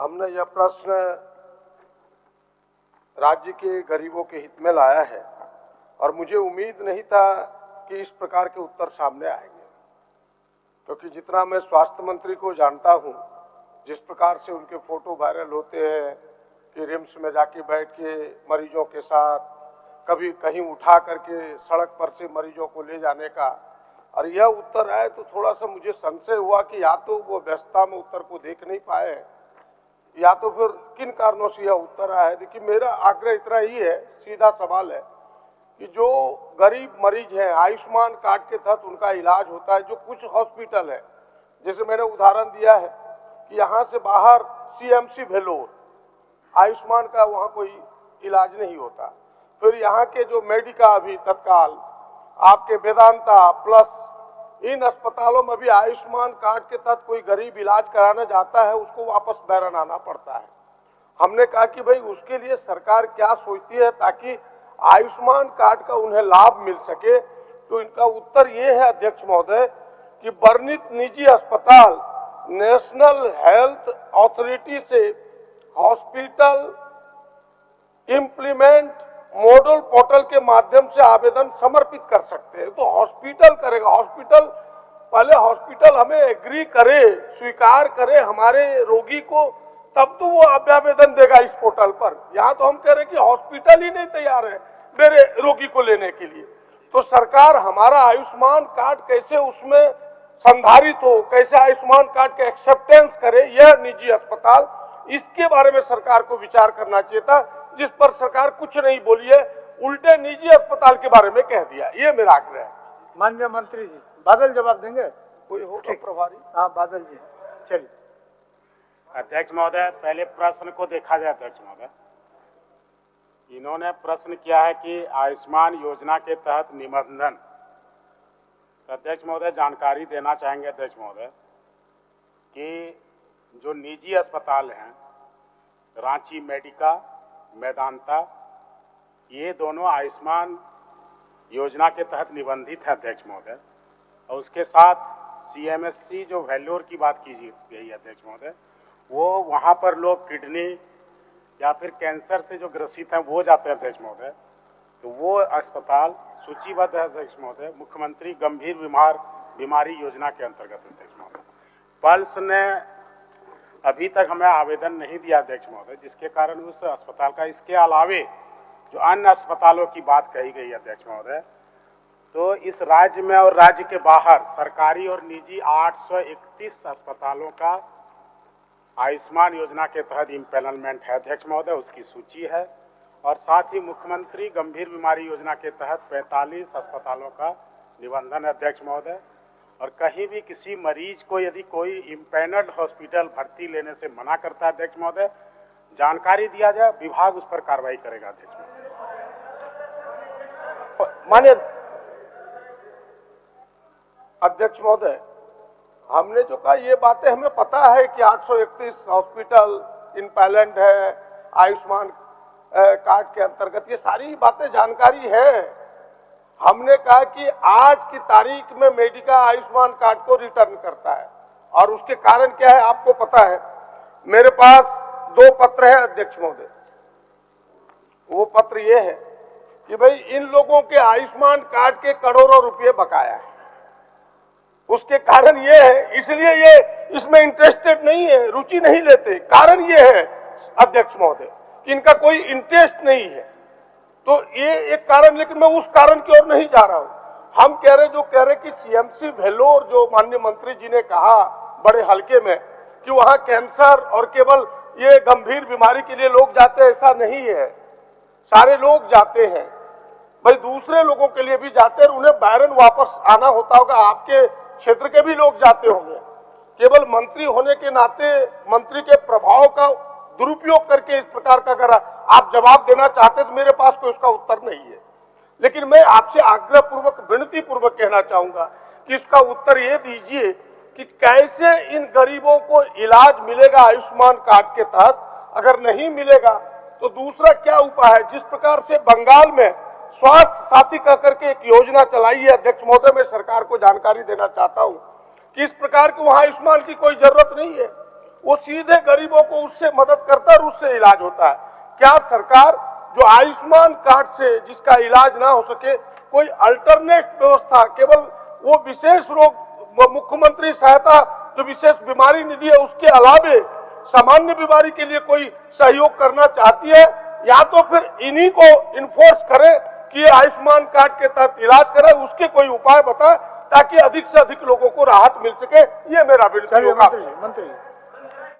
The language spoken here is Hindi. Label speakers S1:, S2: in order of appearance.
S1: हमने यह प्रश्न राज्य के गरीबों के हित में लाया है और मुझे उम्मीद नहीं था कि इस प्रकार के उत्तर सामने आएंगे, क्योंकि जितना मैं स्वास्थ्य मंत्री को जानता हूं, जिस प्रकार से उनके फोटो वायरल होते हैं कि रिम्स में जाके बैठ के मरीजों के साथ कभी कहीं उठा करके सड़क पर से मरीजों को ले जाने का, और यह उत्तर आए तो थोड़ा सा मुझे संशय हुआ कि या तो वो व्यस्तता में उत्तर को देख नहीं पाए या तो फिर किन कारणों से यह उत्तर आया है। देखिए, मेरा आग्रह इतना ही है, सीधा सवाल है कि जो गरीब मरीज हैं, आयुष्मान कार्ड के तहत उनका इलाज होता है। जो कुछ हॉस्पिटल है, जैसे मैंने उदाहरण दिया है कि यहाँ से बाहर सीएमसी भेलोर, आयुष्मान का वहाँ कोई इलाज नहीं होता। फिर यहाँ के जो मेडिका अभी तत्काल, आपके वेदांता प्लस, इन अस्पतालों में भी आयुष्मान कार्ड के तहत कोई गरीब इलाज कराना जाता है, उसको वापस बैरन आना पड़ता है। हमने कहा कि भाई उसके लिए सरकार क्या सोचती है ताकि आयुष्मान कार्ड का उन्हें लाभ मिल सके। तो इनका उत्तर ये है अध्यक्ष महोदय कि वर्णित निजी अस्पताल नेशनल हेल्थ अथॉरिटी से हॉस्पिटल इम्प्लीमेंट मॉडल पोर्टल के माध्यम से आवेदन समर्पित कर सकते हैं। तो हॉस्पिटल करेगा, हॉस्पिटल पहले हॉस्पिटल हमें एग्री करे, स्वीकार करे हमारे रोगी को, तब तो वो आवेदन देगा इस पोर्टल पर। यहाँ तो हम कह रहे हैं कि हॉस्पिटल ही नहीं तैयार है मेरे रोगी को लेने के लिए। तो सरकार हमारा आयुष्मान कार्ड कैसे उसमें संधारित हो, कैसे आयुष्मान कार्ड का एक्सेप्टेंस करे, यह निजी अस्पताल, इसके बारे में सरकार को विचार करना चाहिए था, जिस पर सरकार कुछ नहीं बोली है, उल्टे निजी अस्पताल के बारे में कह दिया। ये मेरा आग्रह है।
S2: माननीय मंत्री जी, बादल जवाब देंगे?
S1: कोई हो तो प्रभारी?
S2: हाँ, बादल जी, चलिए।
S3: अध्यक्ष महोदय, पहले प्रश्न को देखा जाए। अध्यक्ष महोदय, इन्होंने प्रश्न किया है कि आयुष्मान योजना के तहत निबंधन। अध्यक्ष महोदय, जानकारी देना चाहेंगे अध्यक्ष महोदय कि जो निजी अस्पताल हैं, रांची मेडिका, वेदांता, ये दोनों आयुष्मान योजना के तहत निबंधित है अध्यक्ष महोदय। और उसके साथ सीएमएससी जो वेल्लोर की बात की गई है अध्यक्ष महोदय, वो वहाँ पर लोग किडनी या फिर कैंसर से जो ग्रसित हैं वो जाते हैं अध्यक्ष महोदय। तो वो अस्पताल सूचीबद्ध है अध्यक्ष महोदय, मुख्यमंत्री गंभीर बीमारी योजना के अंतर्गत अध्यक्ष महोदय। पल्स ने अभी तक हमें आवेदन नहीं दिया अध्यक्ष महोदय, जिसके कारण उस अस्पताल का, इसके अलावे जो अन्य अस्पतालों की बात कही गई अध्यक्ष महोदय, तो इस राज्य में और राज्य के बाहर सरकारी और निजी 831 अस्पतालों का आयुष्मान योजना के तहत इम्पेनलमेंट है अध्यक्ष महोदय, उसकी सूची है। और साथ ही मुख्यमंत्री गंभीर बीमारी योजना के तहत 45 अस्पतालों का निबंधन है अध्यक्ष महोदय। और कहीं भी किसी मरीज को यदि कोई इम्पैनल्ड हॉस्पिटल भर्ती लेने se मना करता है अध्यक्ष महोदय, जानकारी दिया जाए, विभाग उस पर कार्रवाई करेगा अध्यक्ष महोदय।
S1: माननीय अध्यक्ष महोदय, हमने जो कहा ये बातें हमें पता है कि 831 हॉस्पिटल इम्पैनल्ड है आयुष्मान कार्ड के अंतर्गत, ये सारी बातें जानकारी है। हमने कहा कि आज की तारीख में मेडिका आयुष्मान कार्ड को रिटर्न करता है, और उसके कारण क्या है आपको पता है। मेरे पास 2 पत्र है अध्यक्ष महोदय। वो पत्र ये है कि भाई इन लोगों के आयुष्मान कार्ड के करोड़ों रुपए बकाया है, उसके कारण ये है, इसलिए ये इसमें इंटरेस्टेड नहीं है, रुचि नहीं लेते। कारण ये है अध्यक्ष महोदय कि इनका कोई इंटरेस्ट नहीं है। तो ये एक कारण, लेकिन मैं उस कारण की ओर नहीं जा रहा हूं। हम कह रहे कि सीएमसी भेलोर, जो माननीय मंत्री जी ने कहा बड़े हल्के में कि वहां कैंसर और केवल ये गंभीर बीमारी के लिए लोग जाते हैं, ऐसा नहीं है। सारे लोग जाते हैं भाई, दूसरे लोगों के लिए भी जाते हैं, उन्हें बैरन वापस आना होता होगा। आपके क्षेत्र के भी लोग जाते होंगे। केवल मंत्री होने के नाते मंत्री के प्रभाव का दुरुपयोग करके इस प्रकार का अगर आप जवाब देना चाहते तो मेरे पास कोई उसका उत्तर नहीं है। लेकिन मैं आपसे आग्रह पूर्वक, विनती पूर्वक कहना चाहूंगा कि इसका उत्तर ये दीजिए कि कैसे इन गरीबों को इलाज मिलेगा आयुष्मान कार्ड के तहत। अगर नहीं मिलेगा तो दूसरा क्या उपाय है। जिस प्रकार से बंगाल में स्वास्थ्य साथी कह करके एक योजना चलाई है अध्यक्ष महोदय, मैं सरकार को जानकारी देना चाहता हूं कि इस प्रकार की वहां आयुष्मान की कोई जरूरत नहीं है। वो सीधे गरीबों को उससे मदद करता है और उससे इलाज होता है। क्या सरकार जो आयुष्मान कार्ड से जिसका इलाज ना हो सके, कोई अल्टरनेट व्यवस्था, केवल वो विशेष रोग मुख्यमंत्री सहायता जो विशेष बीमारी निधि है उसके अलावे सामान्य बीमारी के लिए कोई सहयोग करना चाहती है, या तो फिर इन्हीं को इन्फोर्स करे कि ये आयुष्मान कार्ड के तहत इलाज करे, उसके कोई उपाय बताए ताकि अधिक से अधिक लोगों को राहत मिल सके। ये मेरा विनती
S2: चलिए
S1: होगा।
S2: मंत्री जी